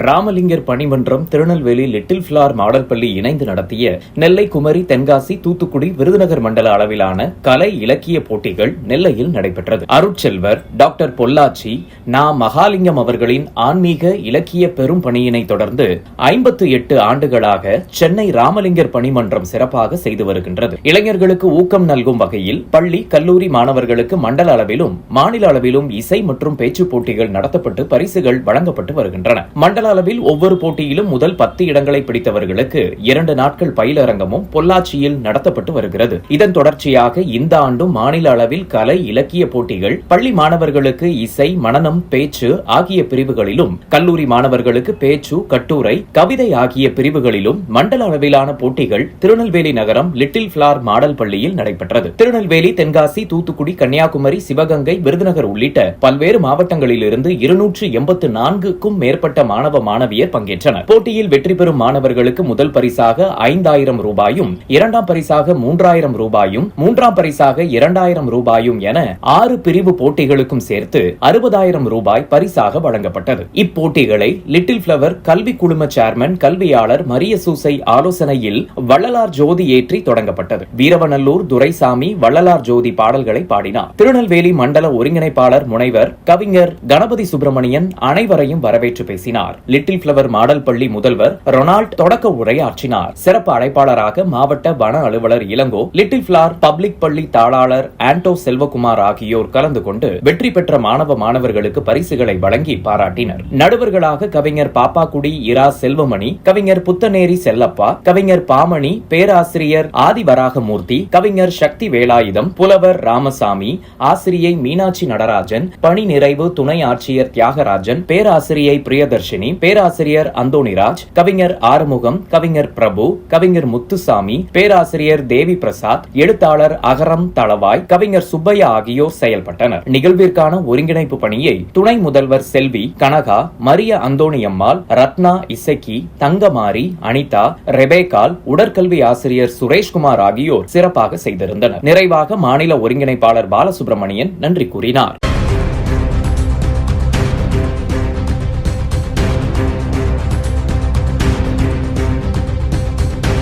Ramalingar பணிமன்றம், Tirunelveli little பிளார் model பள்ளி இணைந்து நடத்திய நெல்லை, குமரி, தென்காசி, தூத்துக்குடி, விருதுநகர் மண்டல அளவிலான கலை இலக்கிய போட்டிகள் நெல்லையில் நடைபெற்றது. அருட்செல்வர் டாக்டர் பொள்ளாச்சி நா. மகாலிங்கம் அவர்களின் ஆன்மீக இலக்கிய பெரும் பணியினை தொடர்ந்து 58 ஆண்டுகளாக சென்னை ராமலிங்கர் பணிமன்றம் சிறப்பாக செய்து வருகின்றது. இளைஞர்களுக்கு ஊக்கம் நல்கும் வகையில் பள்ளி, கல்லூரி மாணவர்களுக்கு மண்டல அளவிலும் மாநில அளவிலும் இசை மற்றும் பேச்சு போட்டிகள் நடத்தப்பட்டு பரிசுகள் வழங்கப்பட்டு வருகின்றன. மண்டல அளவில் ஒவ்வொரு போட்டியிலும் முதல் 10 இடங்களை பிடித்தவர்களுக்கு 2 நாட்கள் பயிலரங்கமும் பொள்ளாச்சியில் நடத்தப்பட்டு வருகிறது. இதன் தொடர்ச்சியாக இந்த ஆண்டும் மாநில அளவில் கலை இலக்கிய போட்டிகள், பள்ளி மாணவர்களுக்கு இசை, மனனம், பேச்சு ஆகிய பிரிவுகளிலும், கல்லூரி மாணவர்களுக்கு பேச்சு, கட்டுரை, கவிதை ஆகிய பிரிவுகளிலும் மண்டல அளவிலான போட்டிகள் திருநெல்வேலி நகரம் லிட்டில் பிளார் மாடல் பள்ளியில் நடைபெற்றது. திருநெல்வேலி, தென்காசி, தூத்துக்குடி, கன்னியாகுமரி, சிவகங்கை, விருதுநகர் உள்ளிட்ட பல்வேறு மாவட்டங்களிலிருந்து 284க்கும் மேற்பட்ட மாணவ மாணவியர் பங்கேற்றனர். போட்டியில் வெற்றி பெறும் மாணவர்களுக்கு முதல் பரிசாக 5000 ரூபாயும், இரண்டாம் பரிசாக 3000 ரூபாயும், மூன்றாம் பரிசாக 2000 ரூபாயும் என 6 பிரிவு போட்டிகளுக்கும் சேர்த்து 60000 ரூபாய் பரிசாக வழங்கப்பட்டது. இப்போட்டிகளை லிட்டில் பிளவர் கல்வி குழும சேர்மன் கல்வியாளர் மரியசூசை ஆலோசனையில் வள்ளலார் ஜோதி ஏற்றி தொடங்கப்பட்டது. வீரவநல்லூர் துரைசாமி வள்ளலார் ஜோதி பாடல்களை பாடினார். திருநெல்வேலி மண்டல ஒருங்கிணைப்பாளர் முனைவர் கவிஞர் கணபதி சுப்பிரமணியன் அனைவரையும் வரவேற்று பேசினார். லிட்டில் பிளவர் மாடல் பள்ளி முதல்வர் ரொனால்ட் தொடக்க உரையாற்றினார். சிறப்பு அழைப்பாளராக மாவட்ட வன அலுவலர் இளங்கோ, லிட்டில் பிளார் பப்ளிக் பள்ளி தாளாளர் ஆண்டோ செல்வகுமார் ஆகியோர் கலந்து கொண்டு வெற்றி பெற்ற மாணவ மாணவர்களுக்கு பரிசுகளை வழங்கி பாராட்டினர். நடுவர்களாக கவிஞர் பாப்பாக்குடி இரா செல்வமணி, கவிஞர் புத்தநேரி செல்லப்பா, கவிஞர் பாமணி, பேராசிரியர் ஆதிவராகமூர்த்தி, கவிஞர் சக்தி வேலாயுதம், புலவர் ராமசாமி, ஆசிரியை மீனாட்சி நடராஜன், பணி நிறைவு துணை ஆட்சியர் தியாகராஜன், பேராசிரியை பிரியதர்ஷினி, பேராசிரியர் அந்தோணிராஜ், கவிஞர் ஆறுமுகம், கவிஞர் பிரபு, கவிஞர் முத்துசாமி, பேராசிரியர் தேவி பிரசாத், எழுத்தாளர் அகரம் தளவாய், கவிஞர் சுப்பையா ஆகியோர் செயல்பட்டனர். நிகழ்விற்கான ஒருங்கிணைப்பு பணியை துணை முதல்வர் செல்வி, கனகா, மரிய அந்தோணியம்மாள், ரத்னா, இசக்கி, தங்கமாரி, அனிதா, ரெபேகால், உடற்கல்வி ஆசிரியர் சுரேஷ்குமார் ஆகியோர் சிறப்பாக செய்திருந்தனர். நிறைவாக மாநில ஒருங்கிணைப்பாளர் பாலசுப்ரமணியன் நன்றி கூறினார்.